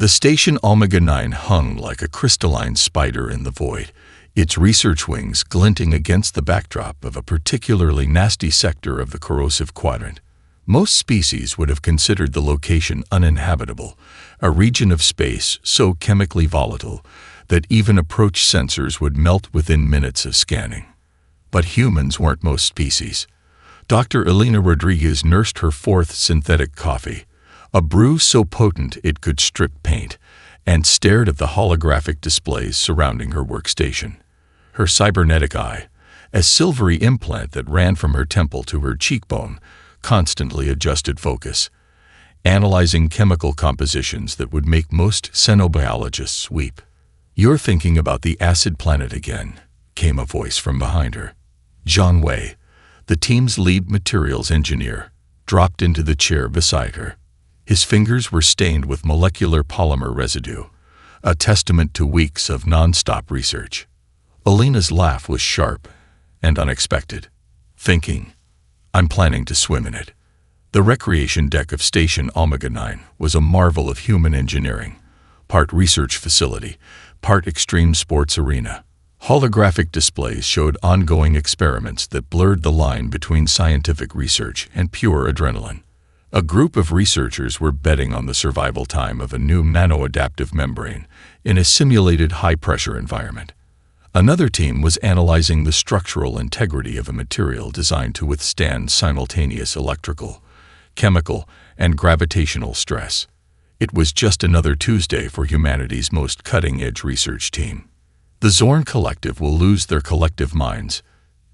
The station Omega-9 hung like a crystalline spider in the void, its research wings glinting against the backdrop of a particularly nasty sector of the corrosive quadrant. Most species would have considered the location uninhabitable, a region of space so chemically volatile that even approach sensors would melt within minutes of scanning. But humans weren't most species. Dr. Elena Rodriguez nursed her fourth synthetic coffee, a brew so potent it could strip paint, and stared at the holographic displays surrounding her workstation. Her cybernetic eye, a silvery implant that ran from her temple to her cheekbone, constantly adjusted focus, analyzing chemical compositions that would make most xenobiologists weep. "You're thinking about the acid planet again," came a voice from behind her. John Wei, the team's lead materials engineer, dropped into the chair beside her. His fingers were stained with molecular polymer residue, a testament to weeks of non-stop research. Elena's laugh was sharp and unexpected. "Thinking? I'm planning to swim in it." The recreation deck of Station Omega-9 was a marvel of human engineering, part research facility, part extreme sports arena. Holographic displays showed ongoing experiments that blurred the line between scientific research and pure adrenaline. A group of researchers were betting on the survival time of a new nano-adaptive membrane in a simulated high-pressure environment. Another team was analyzing the structural integrity of a material designed to withstand simultaneous electrical, chemical, and gravitational stress. It was just another Tuesday for humanity's most cutting-edge research team. "The Zorn Collective will lose their collective minds,"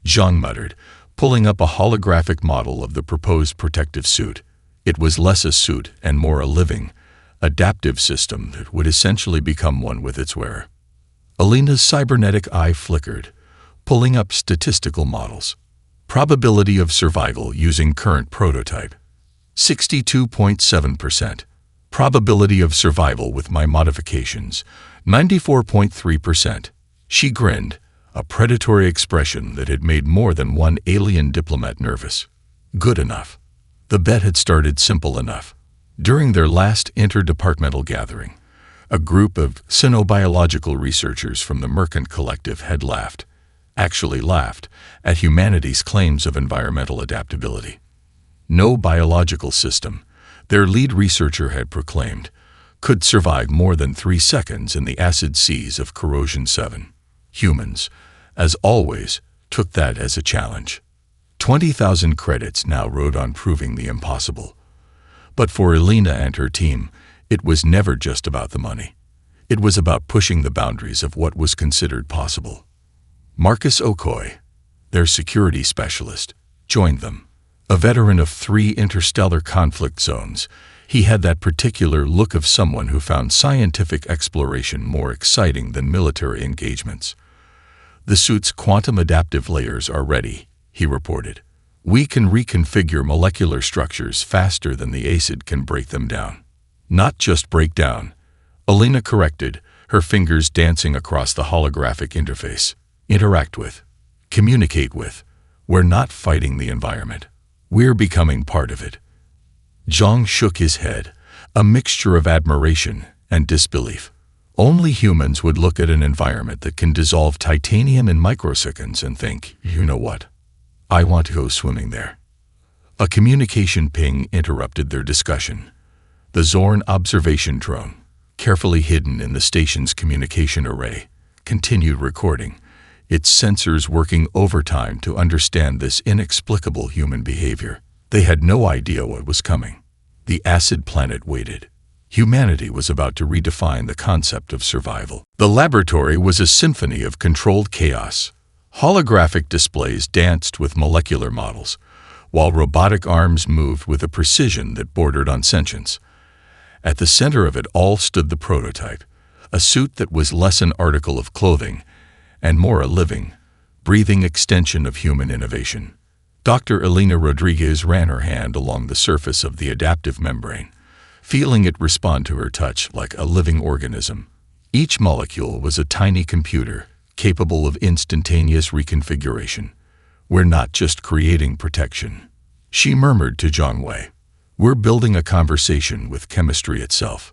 Zhang muttered, pulling up a holographic model of the proposed protective suit. It was less a suit and more a living, adaptive system that would essentially become one with its wearer. Elena's cybernetic eye flickered, pulling up statistical models. Probability of survival using current prototype: 62.7%. Probability of survival with my modifications: 94.3%. She grinned, a predatory expression that had made more than one alien diplomat nervous. Good enough. The bet had started simple enough. During their last interdepartmental gathering, a group of xenobiological researchers from the Mercant Collective had laughed, at humanity's claims of environmental adaptability. No biological system, their lead researcher had proclaimed, could survive more than 3 seconds in the acid seas of Corrosion 7. Humans, as always, took that as a challenge. 20,000 credits now rode on proving the impossible. But for Elena and her team, it was never just about the money. It was about pushing the boundaries of what was considered possible. Marcus Okoye, their security specialist, joined them. A veteran of 3 interstellar conflict zones, he had that particular look of someone who found scientific exploration more exciting than military engagements. "The suit's quantum adaptive layers are ready," he reported. "We can reconfigure molecular structures faster than the acid can break them down." "Not just break down," Elena corrected, her fingers dancing across the holographic interface. "Interact with. Communicate with. We're not fighting the environment. We're becoming part of it." Zhang shook his head, a mixture of admiration and disbelief. Only humans would look at an environment that can dissolve titanium in microseconds and think, "You know what? I want to go swimming there." A communication ping interrupted their discussion. The Zorn observation drone, carefully hidden in the station's communication array, continued recording, its sensors working overtime to understand this inexplicable human behavior. They had no idea what was coming. The acid planet waited. Humanity was about to redefine the concept of survival. The laboratory was a symphony of controlled chaos. Holographic displays danced with molecular models, while robotic arms moved with a precision that bordered on sentience. At the center of it all stood the prototype, a suit that was less an article of clothing and more a living, breathing extension of human innovation. Dr. Elena Rodriguez ran her hand along the surface of the adaptive membrane, feeling it respond to her touch like a living organism. Each molecule was a tiny computer, capable of instantaneous reconfiguration. "We're not just creating protection," she murmured to Zhang Wei. "We're building a conversation with chemistry itself."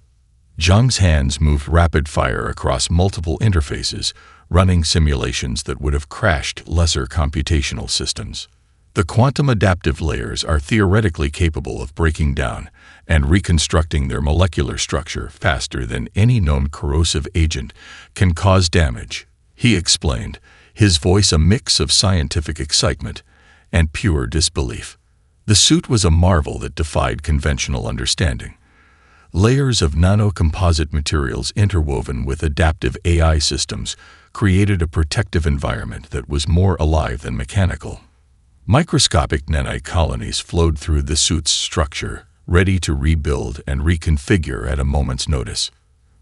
Zhang's hands moved rapid-fire across multiple interfaces, running simulations that would have crashed lesser computational systems. The quantum adaptive layers are theoretically capable of breaking down and reconstructing their molecular structure faster than any known corrosive agent can cause damage, he explained, his voice a mix of scientific excitement and pure disbelief. The suit was a marvel that defied conventional understanding. Layers of nanocomposite materials interwoven with adaptive AI systems created a protective environment that was more alive than mechanical. Microscopic nanite colonies flowed through the suit's structure, ready to rebuild and reconfigure at a moment's notice.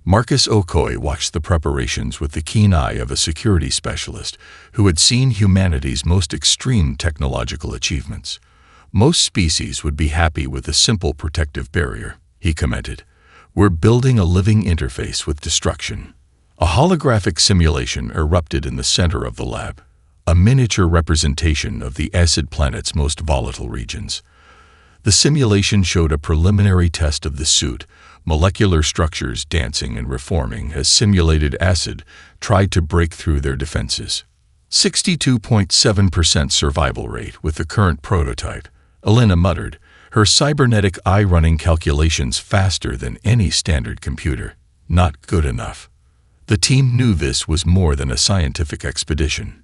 Marcus Okoye watched the preparations with the keen eye of a security specialist who had seen humanity's most extreme technological achievements. Most species would be happy with a simple protective barrier, he commented. We're building a living interface with destruction. A holographic simulation erupted in the center of the lab, a miniature representation of the acid planet's most volatile regions. The simulation showed a preliminary test of the suit, molecular structures dancing and reforming as simulated acid tried to break through their defenses. 62.7% survival rate with the current prototype, Elena muttered, her cybernetic eye running calculations faster than any standard computer. Not good enough. The team knew this was more than a scientific expedition.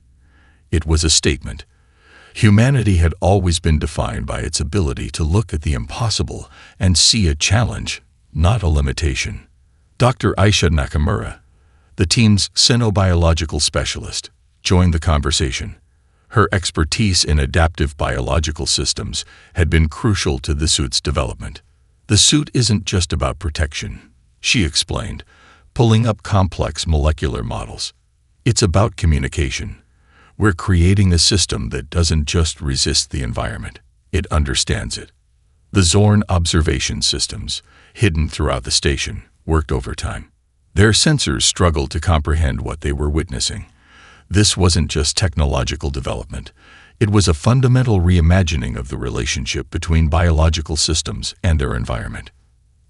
It was a statement. Humanity had always been defined by its ability to look at the impossible and see a challenge, not a limitation. Dr. Aisha Nakamura, the team's xenobiological specialist, joined the conversation. Her expertise in adaptive biological systems had been crucial to the suit's development. The suit isn't just about protection, she explained, pulling up complex molecular models. It's about communication. We're creating a system that doesn't just resist the environment, it understands it. The Zorn observation systems, hidden throughout the station, worked overtime. Their sensors struggled to comprehend what they were witnessing. This wasn't just technological development. It was a fundamental reimagining of the relationship between biological systems and their environment.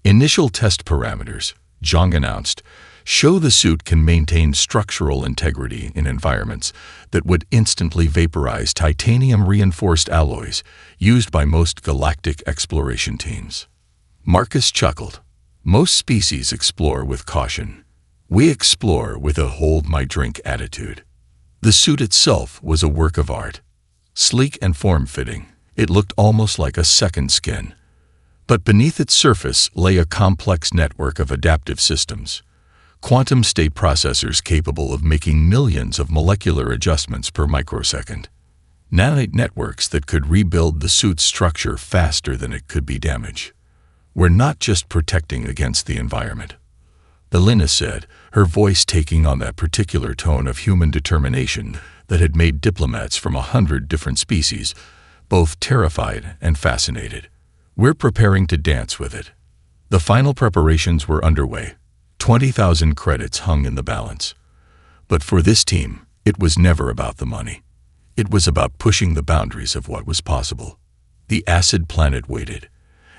Initial test parameters, Zhang announced, show the suit can maintain structural integrity in environments that would instantly vaporize titanium-reinforced alloys used by most galactic exploration teams. Marcus chuckled. Most species explore with caution. We explore with a hold-my-drink attitude. The suit itself was a work of art. Sleek and form-fitting, it looked almost like a second skin. But beneath its surface lay a complex network of adaptive systems. Quantum state processors capable of making millions of molecular adjustments per microsecond. Nanite networks that could rebuild the suit's structure faster than it could be damaged. We're not just protecting against the environment, Elena said, her voice taking on that particular tone of human determination that had made diplomats from 100 different species both terrified and fascinated. We're preparing to dance with it. The final preparations were underway. 20,000 credits hung in the balance. But for this team, it was never about the money. It was about pushing the boundaries of what was possible. The acid planet waited,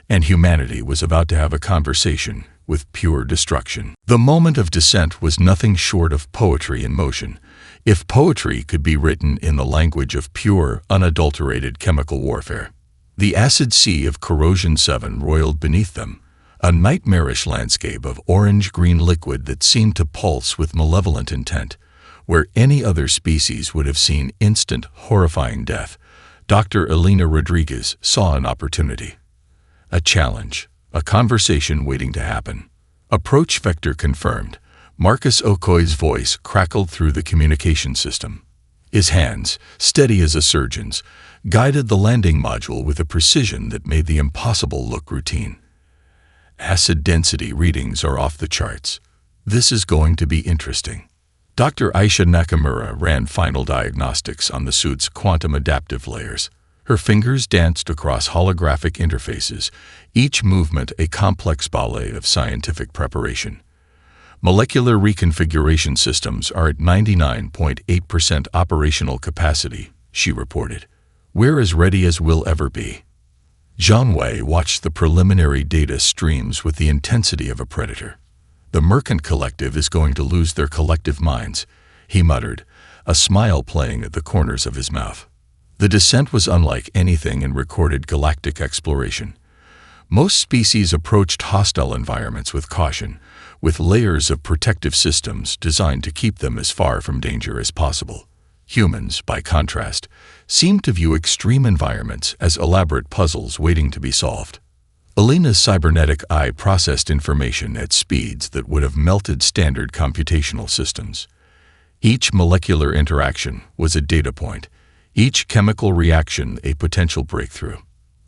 and humanity was about to have a conversation with pure destruction. The moment of descent was nothing short of poetry in motion, if poetry could be written in the language of pure, unadulterated chemical warfare. The acid sea of Corrosion 7 roiled beneath them, a nightmarish landscape of orange-green liquid that seemed to pulse with malevolent intent. Where any other species would have seen instant, horrifying death, Dr. Elena Rodriguez saw an opportunity. A challenge, a conversation waiting to happen. Approach vector confirmed. Marcus Okoye's voice crackled through the communication system. His hands, steady as a surgeon's, guided the landing module with a precision that made the impossible look routine. Acid density readings are off the charts. This is going to be interesting. Dr. Aisha Nakamura ran final diagnostics on the suit's quantum adaptive layers. Her fingers danced across holographic interfaces, each movement a complex ballet of scientific preparation. Molecular reconfiguration systems are at 99.8% operational capacity, she reported. We're as ready as we'll ever be. Zhang Wei watched the preliminary data streams with the intensity of a predator. The Mercant Collective is going to lose their collective minds, he muttered, a smile playing at the corners of his mouth. The descent was unlike anything in recorded galactic exploration. Most species approached hostile environments with caution, with layers of protective systems designed to keep them as far from danger as possible. Humans, by contrast, seemed to view extreme environments as elaborate puzzles waiting to be solved. Alina's cybernetic eye processed information at speeds that would have melted standard computational systems. Each molecular interaction was a data point, each chemical reaction a potential breakthrough.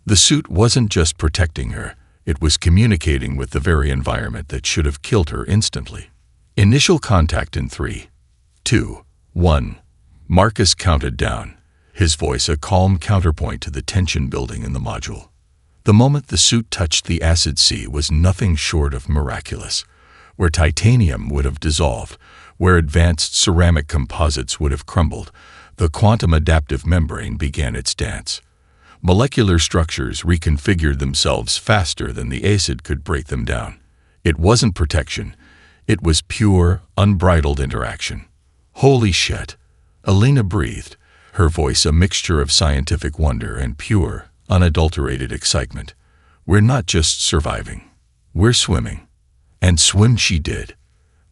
The suit wasn't just protecting her, it was communicating with the very environment that should have killed her instantly. Initial contact in 3, 2, 1. Marcus counted down, his voice a calm counterpoint to the tension building in the module. The moment the suit touched the acid sea was nothing short of miraculous. Where titanium would have dissolved, where advanced ceramic composites would have crumbled, the quantum adaptive membrane began its dance. Molecular structures reconfigured themselves faster than the acid could break them down. It wasn't protection. It was pure, unbridled interaction. Holy shit! Alina breathed, her voice a mixture of scientific wonder and pure, unadulterated excitement. We're not just surviving. We're swimming. And swim she did.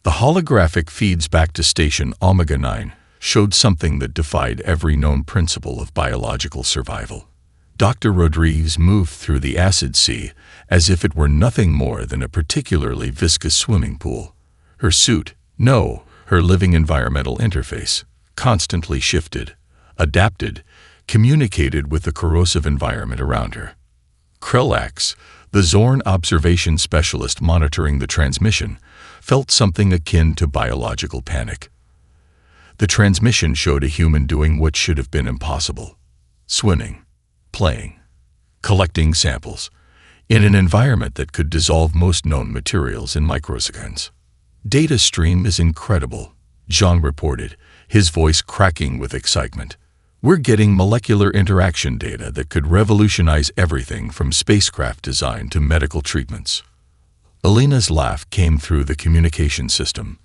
The holographic feeds back to Station Omega-9 showed something that defied every known principle of biological survival. Dr. Rodriguez moved through the acid sea as if it were nothing more than a particularly viscous swimming pool. Her suit, no, her living environmental interface, constantly shifted, adapted, communicated with the corrosive environment around her. Krellax, the Zorn observation specialist monitoring the transmission, felt something akin to biological panic. The transmission showed a human doing what should have been impossible: swimming, playing, collecting samples, in an environment that could dissolve most known materials in microseconds. Data stream is incredible, Jean reported, his voice cracking with excitement. We're getting molecular interaction data that could revolutionize everything from spacecraft design to medical treatments. Alina's laugh came through the communication system,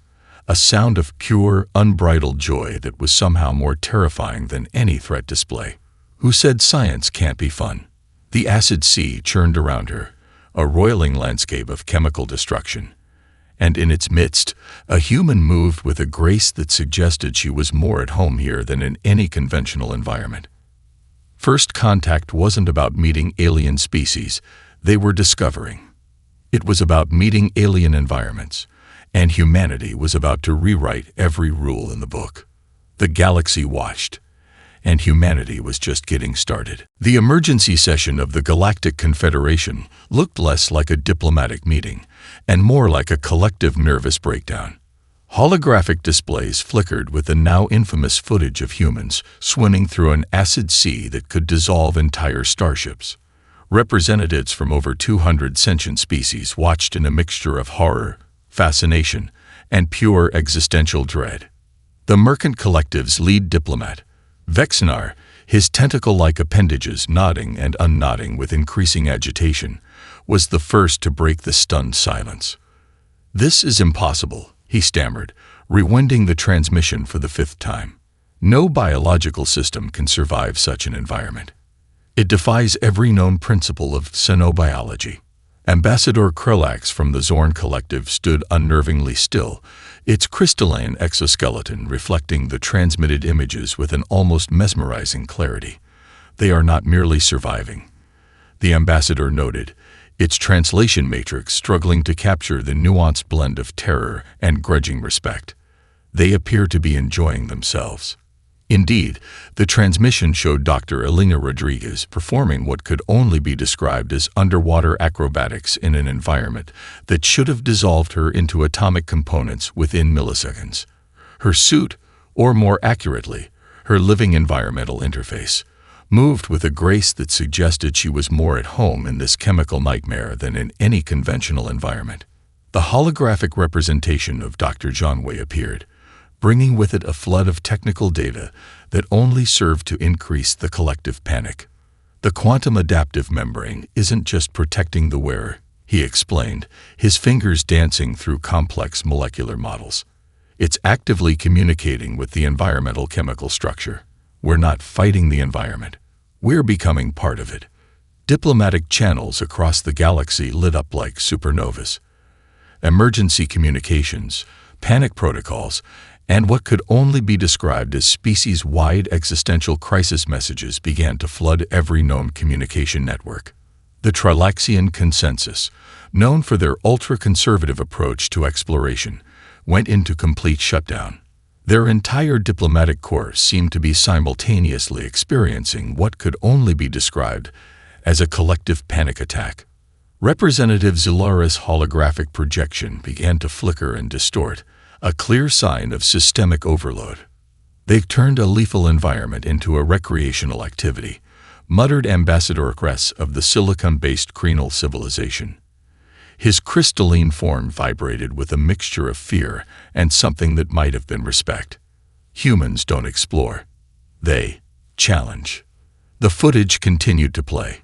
a sound of pure, unbridled joy that was somehow more terrifying than any threat display. Who said science can't be fun? The acid sea churned around her, a roiling landscape of chemical destruction. And in its midst, a human moved with a grace that suggested she was more at home here than in any conventional environment. First contact wasn't about meeting alien species they were discovering. It was about meeting alien environments, and humanity was about to rewrite every rule in the book. The galaxy watched, and humanity was just getting started. The emergency session of the Galactic Confederation looked less like a diplomatic meeting and more like a collective nervous breakdown. Holographic displays flickered with the now infamous footage of humans swimming through an acid sea that could dissolve entire starships. Representatives from over 200 sentient species watched in a mixture of horror, fascination, and pure existential dread. The Mercant Collective's lead diplomat, Vexnar, his tentacle-like appendages nodding and unnodding with increasing agitation, was the first to break the stunned silence. "This is impossible," he stammered, rewinding the transmission for the 5th time. "No biological system can survive such an environment. It defies every known principle of xenobiology." Ambassador Krellax from the Zorn Collective stood unnervingly still, its crystalline exoskeleton reflecting the transmitted images with an almost mesmerizing clarity. "They are not merely surviving," the ambassador noted, its translation matrix struggling to capture the nuanced blend of terror and grudging respect. "They appear to be enjoying themselves." Indeed, the transmission showed Dr. Alina Rodriguez performing what could only be described as underwater acrobatics in an environment that should have dissolved her into atomic components within milliseconds. Her suit, or more accurately, her living environmental interface, moved with a grace that suggested she was more at home in this chemical nightmare than in any conventional environment. The holographic representation of Dr. Janway appeared, bringing with it a flood of technical data that only served to increase the collective panic. The quantum adaptive membrane isn't just protecting the wearer, he explained, his fingers dancing through complex molecular models. It's actively communicating with the environmental chemical structure. We're not fighting the environment. We're becoming part of it. Diplomatic channels across the galaxy lit up like supernovas. Emergency communications, panic protocols, and what could only be described as species-wide existential crisis messages began to flood every known communication network. The Trilaxian Consensus, known for their ultra-conservative approach to exploration, went into complete shutdown. Their entire diplomatic corps seemed to be simultaneously experiencing what could only be described as a collective panic attack. Representative Zolaris' holographic projection began to flicker and distort, a clear sign of systemic overload. They've turned a lethal environment into a recreational activity, muttered Ambassador Kress of the silicon-based Krenal civilization. His crystalline form vibrated with a mixture of fear and something that might have been respect. Humans don't explore. They challenge. The footage continued to play.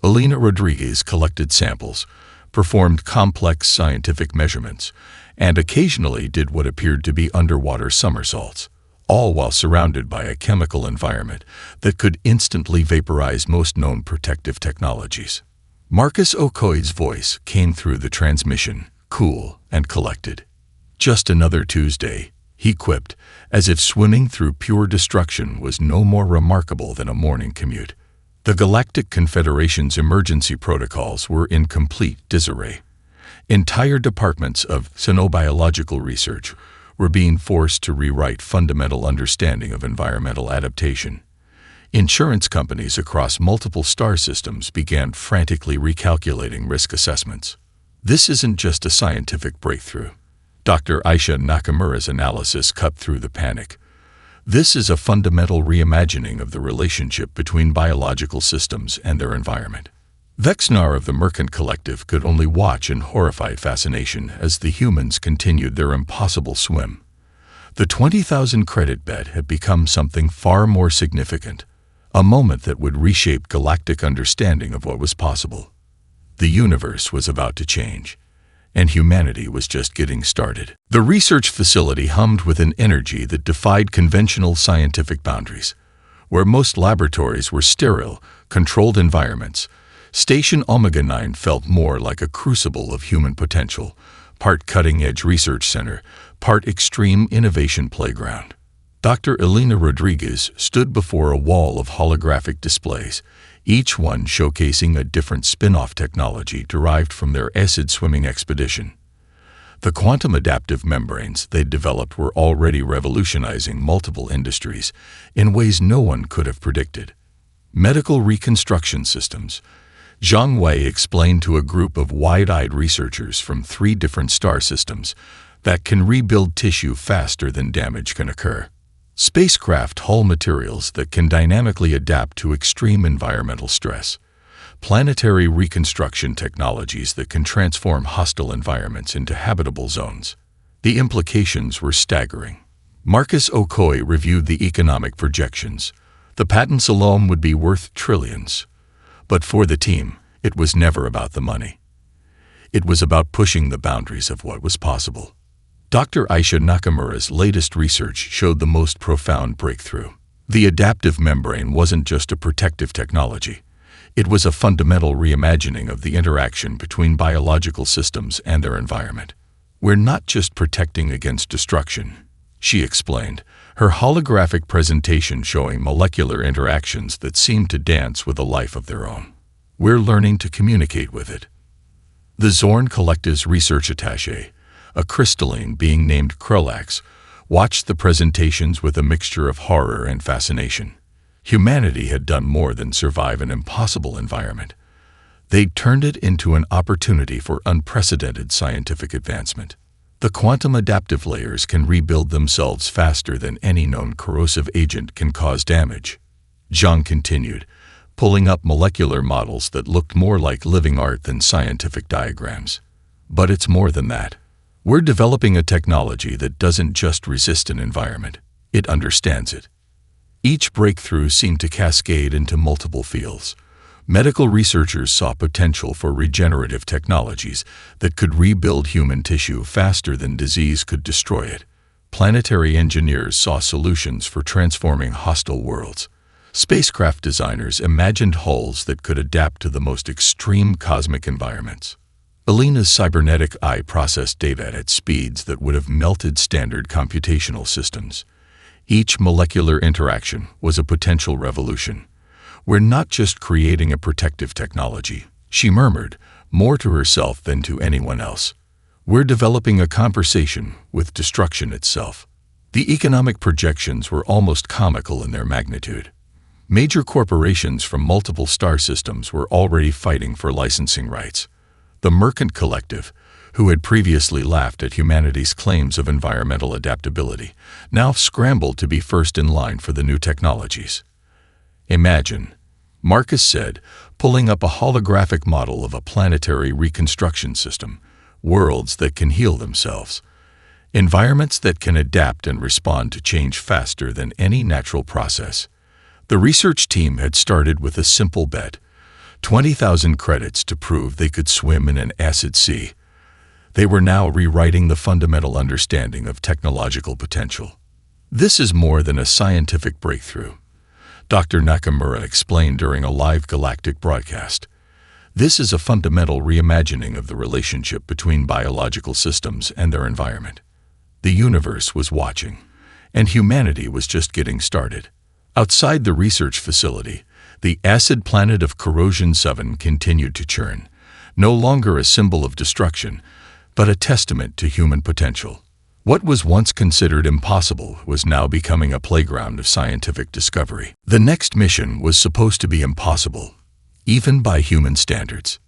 Elena Rodriguez collected samples, performed complex scientific measurements, and occasionally did what appeared to be underwater somersaults, all while surrounded by a chemical environment that could instantly vaporize most known protective technologies. Marcus Okoye's voice came through the transmission, cool and collected. "Just another Tuesday," he quipped, as if swimming through pure destruction was no more remarkable than a morning commute. The Galactic Confederation's emergency protocols were in complete disarray. Entire departments of xenobiological research were being forced to rewrite fundamental understanding of environmental adaptation. Insurance companies across multiple star systems began frantically recalculating risk assessments. This isn't just a scientific breakthrough. Dr. Aisha Nakamura's analysis cut through the panic. This is a fundamental reimagining of the relationship between biological systems and their environment. Vexnar of the Mercant Collective could only watch in horrified fascination as the humans continued their impossible swim. The 20,000 credit bet had become something far more significant, a moment that would reshape galactic understanding of what was possible. The universe was about to change, and humanity was just getting started. The research facility hummed with an energy that defied conventional scientific boundaries. Where most laboratories were sterile, controlled environments, Station Omega-9 felt more like a crucible of human potential, part cutting-edge research center, part extreme innovation playground. Dr. Elena Rodriguez stood before a wall of holographic displays, each one showcasing a different spin-off technology derived from their acid-swimming expedition. The quantum adaptive membranes they'd developed were already revolutionizing multiple industries in ways no one could have predicted. Medical reconstruction systems. Zhang Wei explained to a group of wide-eyed researchers from 3 different star systems that can rebuild tissue faster than damage can occur. Spacecraft hull materials that can dynamically adapt to extreme environmental stress. Planetary reconstruction technologies that can transform hostile environments into habitable zones. The implications were staggering. Marcus Okoye reviewed the economic projections. The patents alone would be worth trillions. But for the team, it was never about the money. It was about pushing the boundaries of what was possible. Dr. Aisha Nakamura's latest research showed the most profound breakthrough. The adaptive membrane wasn't just a protective technology. It was a fundamental reimagining of the interaction between biological systems and their environment. "We're not just protecting against destruction," she explained, her holographic presentation showing molecular interactions that seemed to dance with a life of their own. "We're learning to communicate with it." The Zorn Collective's research attaché, a crystalline being named Krulax, watched the presentations with a mixture of horror and fascination. Humanity had done more than survive an impossible environment. They'd turned it into an opportunity for unprecedented scientific advancement. The quantum adaptive layers can rebuild themselves faster than any known corrosive agent can cause damage. Zhang continued, pulling up molecular models that looked more like living art than scientific diagrams. "But it's more than that. We're developing a technology that doesn't just resist an environment, it understands it." Each breakthrough seemed to cascade into multiple fields: Medical researchers saw potential for regenerative technologies that could rebuild human tissue faster than disease could destroy it. Planetary engineers saw solutions for transforming hostile worlds. Spacecraft designers imagined hulls that could adapt to the most extreme cosmic environments. Alina's cybernetic eye processed data at speeds that would have melted standard computational systems. Each molecular interaction was a potential revolution. "We're not just creating a protective technology," she murmured, more to herself than to anyone else. "We're developing a conversation with destruction itself." The economic projections were almost comical in their magnitude. Major corporations from multiple star systems were already fighting for licensing rights. The Mercant Collective, who had previously laughed at humanity's claims of environmental adaptability, now scrambled to be first in line for the new technologies. "Imagine," Marcus said, pulling up a holographic model of a planetary reconstruction system, "worlds that can heal themselves. Environments that can adapt and respond to change faster than any natural process." The research team had started with a simple bet: 20,000 credits to prove they could swim in an acid sea. They were now rewriting the fundamental understanding of technological potential. "This is more than a scientific breakthrough," Dr. Nakamura explained during a live Galactic broadcast. "This is a fundamental reimagining of the relationship between biological systems and their environment." The universe was watching, and humanity was just getting started. Outside the research facility, the acid planet of Corrosion 7 continued to churn, no longer a symbol of destruction, but a testament to human potential. What was once considered impossible was now becoming a playground of scientific discovery. The next mission was supposed to be impossible, even by human standards.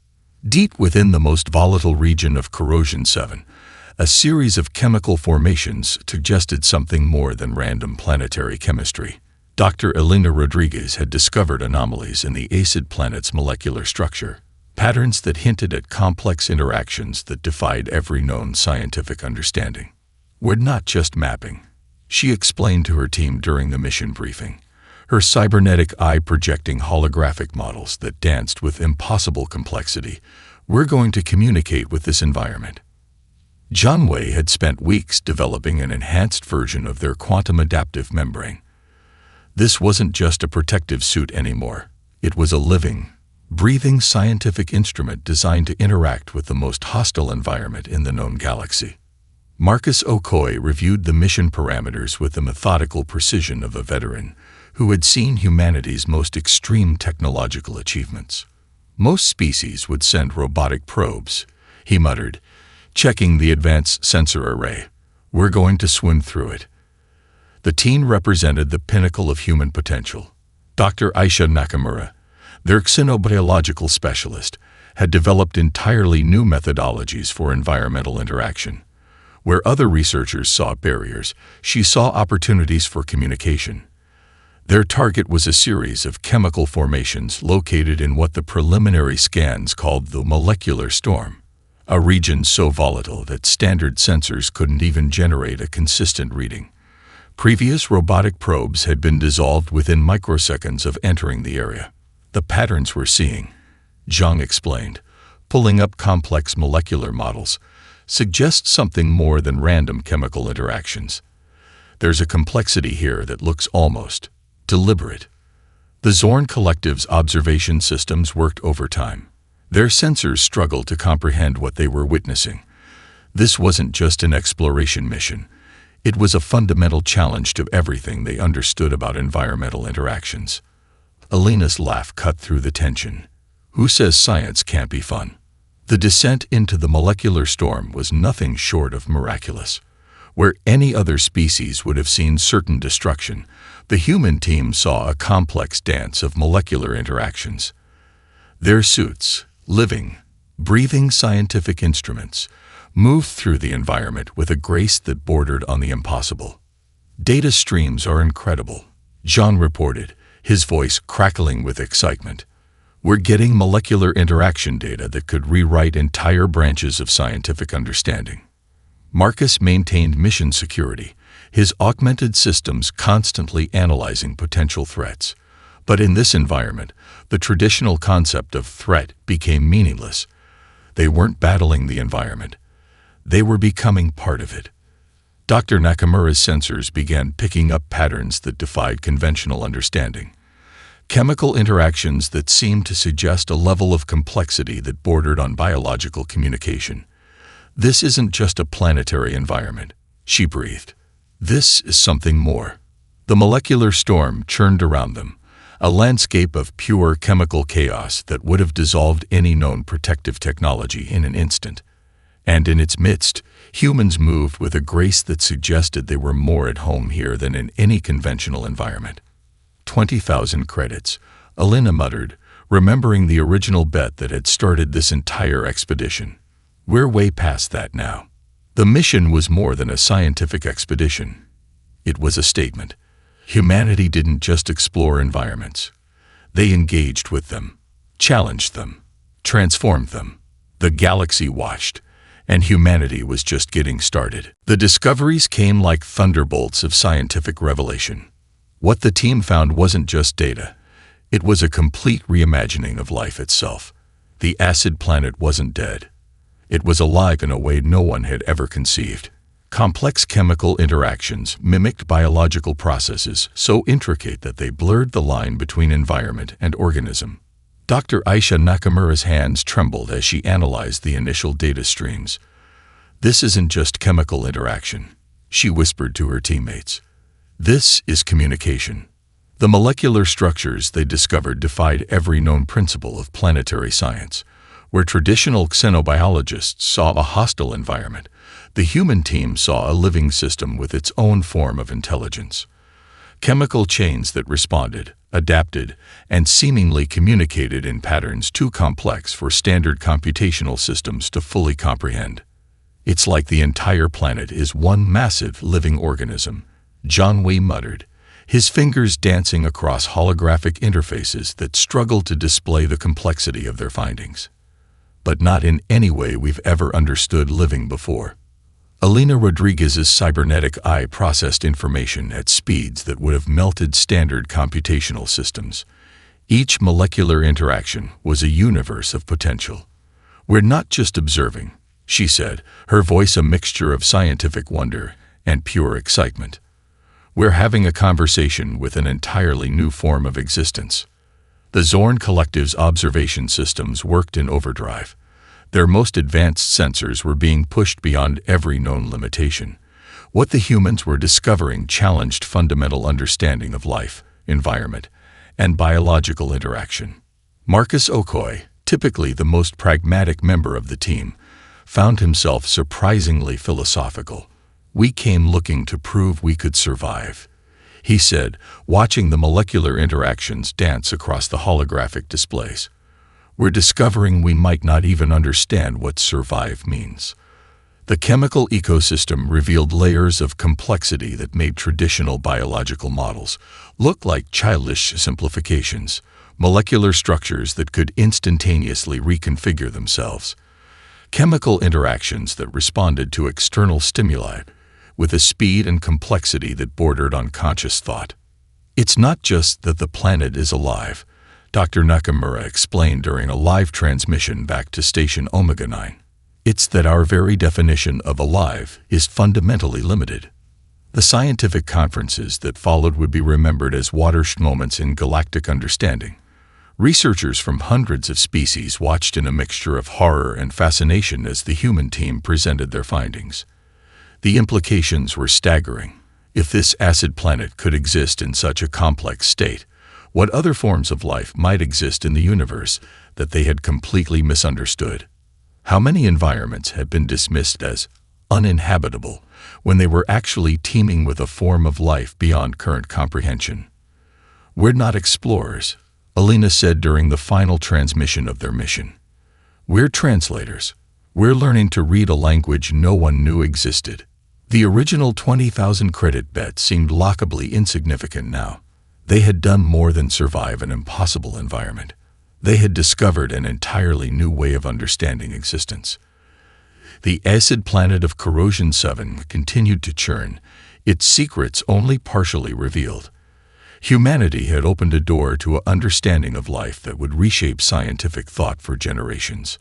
Deep within the most volatile region of Corrosion 7, a series of chemical formations suggested something more than random planetary chemistry. Dr. Elena Rodriguez had discovered anomalies in the acid planet's molecular structure, patterns that hinted at complex interactions that defied every known scientific understanding. "We're not just mapping," she explained to her team during the mission briefing, her cybernetic eye projecting holographic models that danced with impossible complexity. "We're going to communicate with this environment." John Way had spent weeks developing an enhanced version of their quantum adaptive membrane. This wasn't just a protective suit anymore. It was a living, breathing scientific instrument designed to interact with the most hostile environment in the known galaxy. Marcus Okoye reviewed the mission parameters with the methodical precision of a veteran who had seen humanity's most extreme technological achievements. "Most species would send robotic probes," he muttered, checking the advanced sensor array. "We're going to swim through it." The team represented the pinnacle of human potential. Dr. Aisha Nakamura, their xenobiological specialist, had developed entirely new methodologies for environmental interaction. Where other researchers saw barriers, she saw opportunities for communication. Their target was a series of chemical formations located in what the preliminary scans called the molecular storm, a region so volatile that standard sensors couldn't even generate a consistent reading. Previous robotic probes had been dissolved within microseconds of entering the area. "The patterns we're seeing," Zhang explained, pulling up complex molecular models, "suggest something more than random chemical interactions. There's a complexity here that looks almost deliberate." The Zorn Collective's observation systems worked overtime. Their sensors struggled to comprehend what they were witnessing. This wasn't just an exploration mission. It was a fundamental challenge to everything they understood about environmental interactions. Alina's laugh cut through the tension. "Who says science can't be fun?" The descent into the molecular storm was nothing short of miraculous. Where any other species would have seen certain destruction, the human team saw a complex dance of molecular interactions. Their suits, living, breathing scientific instruments, moved through the environment with a grace that bordered on the impossible. "Data streams are incredible," John reported, his voice crackling with excitement. "We're getting molecular interaction data that could rewrite entire branches of scientific understanding." Marcus maintained mission security, his augmented systems constantly analyzing potential threats. But in this environment, the traditional concept of threat became meaningless. They weren't battling the environment. They were becoming part of it. Dr. Nakamura's sensors began picking up patterns that defied conventional understanding. Chemical interactions that seemed to suggest a level of complexity that bordered on biological communication. This isn't just a planetary environment, she breathed. This is something more. The molecular storm churned around them, a landscape of pure chemical chaos that would have dissolved any known protective technology in an instant. And in its midst, humans moved with a grace that suggested they were more at home here than in any conventional environment. 20,000 credits, Alina muttered, remembering the original bet that had started this entire expedition. We're way past that now. The mission was more than a scientific expedition. It was a statement. Humanity didn't just explore environments. They engaged with them, challenged them, transformed them. The galaxy watched, and humanity was just getting started. The discoveries came like thunderbolts of scientific revelation. What the team found wasn't just data. It was a complete reimagining of life itself. The acid planet wasn't dead. It was alive in a way no one had ever conceived. Complex chemical interactions mimicked biological processes so intricate that they blurred the line between environment and organism. Dr. Aisha Nakamura's hands trembled as she analyzed the initial data streams. This isn't just chemical interaction, she whispered to her teammates. This is communication. The molecular structures they discovered defied every known principle of planetary science. Where traditional xenobiologists saw a hostile environment, the human team saw a living system with its own form of intelligence. Chemical chains that responded, adapted, and seemingly communicated in patterns too complex for standard computational systems to fully comprehend. It's like the entire planet is one massive living organism, John Wee muttered, his fingers dancing across holographic interfaces that struggled to display the complexity of their findings. But not in any way we've ever understood living before. Alina Rodriguez's cybernetic eye processed information at speeds that would have melted standard computational systems. Each molecular interaction was a universe of potential. We're not just observing, she said, her voice a mixture of scientific wonder and pure excitement. We're having a conversation with an entirely new form of existence. The Zorn Collective's observation systems worked in overdrive. Their most advanced sensors were being pushed beyond every known limitation. What the humans were discovering challenged fundamental understanding of life, environment, and biological interaction. Marcus Okoye, typically the most pragmatic member of the team, found himself surprisingly philosophical. We came looking to prove we could survive, he said, watching the molecular interactions dance across the holographic displays. We're discovering we might not even understand what survive means. The chemical ecosystem revealed layers of complexity that made traditional biological models look like childish simplifications, molecular structures that could instantaneously reconfigure themselves, chemical interactions that responded to external stimuli with a speed and complexity that bordered on conscious thought. It's not just that the planet is alive, Dr. Nakamura explained during a live transmission back to Station Omega 9. It's that our very definition of alive is fundamentally limited. The scientific conferences that followed would be remembered as watershed moments in galactic understanding. Researchers from hundreds of species watched in a mixture of horror and fascination as the human team presented their findings. The implications were staggering. If this acid planet could exist in such a complex state, what other forms of life might exist in the universe that they had completely misunderstood? How many environments had been dismissed as uninhabitable when they were actually teeming with a form of life beyond current comprehension? We're not explorers, Alina said during the final transmission of their mission. We're translators. We're learning to read a language no one knew existed. The original 20,000 credit bet seemed laughably insignificant now. They had done more than survive an impossible environment. They had discovered an entirely new way of understanding existence. The acid planet of Corrosion 7 continued to churn, its secrets only partially revealed. Humanity had opened a door to an understanding of life that would reshape scientific thought for generations.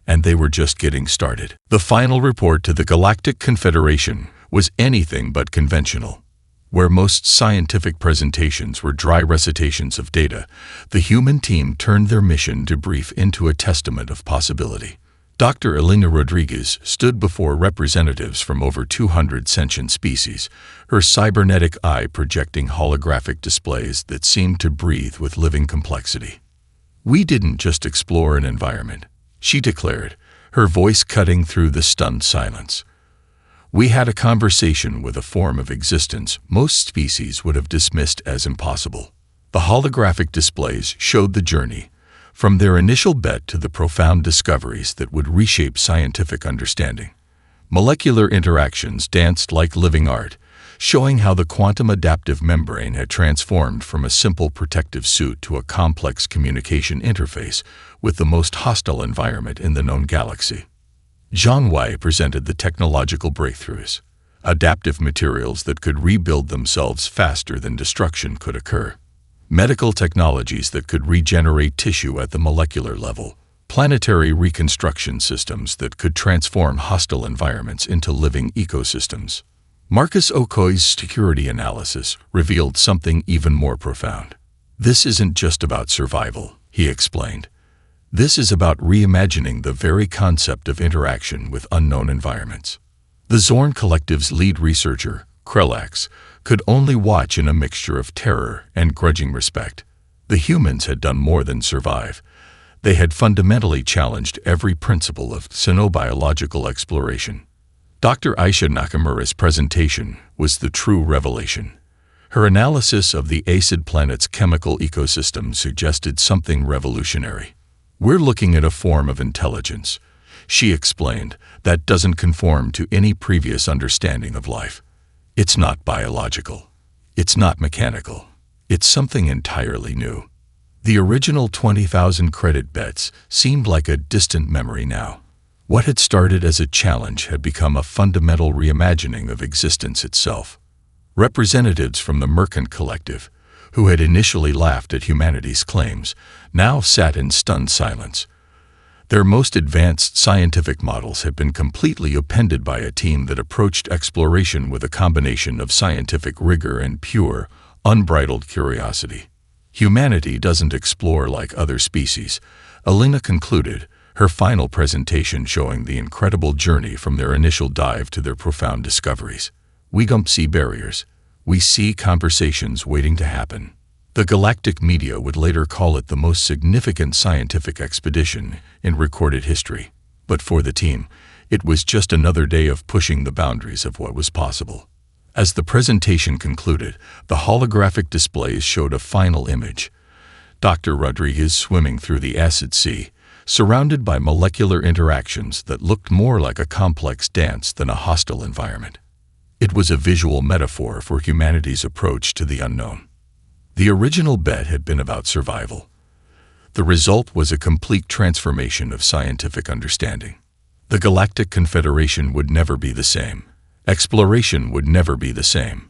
And they were just getting started. The final report to the Galactic Confederation was anything but conventional. Where most scientific presentations were dry recitations of data, the human team turned their mission to brief into a testament of possibility. Dr. Elena Rodriguez stood before representatives from over 200 sentient species, her cybernetic eye projecting holographic displays that seemed to breathe with living complexity. "We didn't just explore an environment," she declared, her voice cutting through the stunned silence. "We had a conversation with a form of existence most species would have dismissed as impossible." The holographic displays showed the journey, from their initial bet to the profound discoveries that would reshape scientific understanding. Molecular interactions danced like living art, showing how the quantum adaptive membrane had transformed from a simple protective suit to a complex communication interface with the most hostile environment in the known galaxy. Zhang Wei presented the technological breakthroughs, adaptive materials that could rebuild themselves faster than destruction could occur, medical technologies that could regenerate tissue at the molecular level, planetary reconstruction systems that could transform hostile environments into living ecosystems. Marcus Okoy's security analysis revealed something even more profound. "This isn't just about survival," he explained. "This is about reimagining the very concept of interaction with unknown environments." The Zorn Collective's lead researcher, Krelax, could only watch in a mixture of terror and grudging respect. The humans had done more than survive. They had fundamentally challenged every principle of xenobiological exploration. Dr. Aisha Nakamura's presentation was the true revelation. Her analysis of the acid planet's chemical ecosystem suggested something revolutionary. "We're looking at a form of intelligence," she explained, "that doesn't conform to any previous understanding of life. It's not biological. It's not mechanical. It's something entirely new." The original 20,000 credit bets seemed like a distant memory now. What had started as a challenge had become a fundamental reimagining of existence itself. Representatives from the Mercant Collective, who had initially laughed at humanity's claims, now sat in stunned silence. Their most advanced scientific models had been completely upended by a team that approached exploration with a combination of scientific rigor and pure, unbridled curiosity. "Humanity doesn't explore like other species," Elena concluded, her final presentation showing the incredible journey from their initial dive to their profound discoveries. "We don't see barriers. We see conversations waiting to happen." The galactic media would later call it the most significant scientific expedition in recorded history. But for the team, it was just another day of pushing the boundaries of what was possible. As the presentation concluded, the holographic displays showed a final image. Dr. Rodriguez swimming through the acid sea, surrounded by molecular interactions that looked more like a complex dance than a hostile environment. It was a visual metaphor for humanity's approach to the unknown. The original bet had been about survival. The result was a complete transformation of scientific understanding. The Galactic Confederation would never be the same. Exploration would never be the same.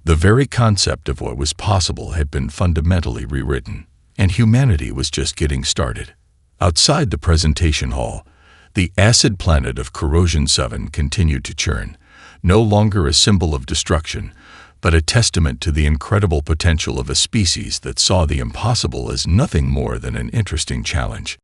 The very concept of what was possible had been fundamentally rewritten, and humanity was just getting started. Outside the presentation hall, the acid planet of Corrosion 7 continued to churn, no longer a symbol of destruction, but a testament to the incredible potential of a species that saw the impossible as nothing more than an interesting challenge.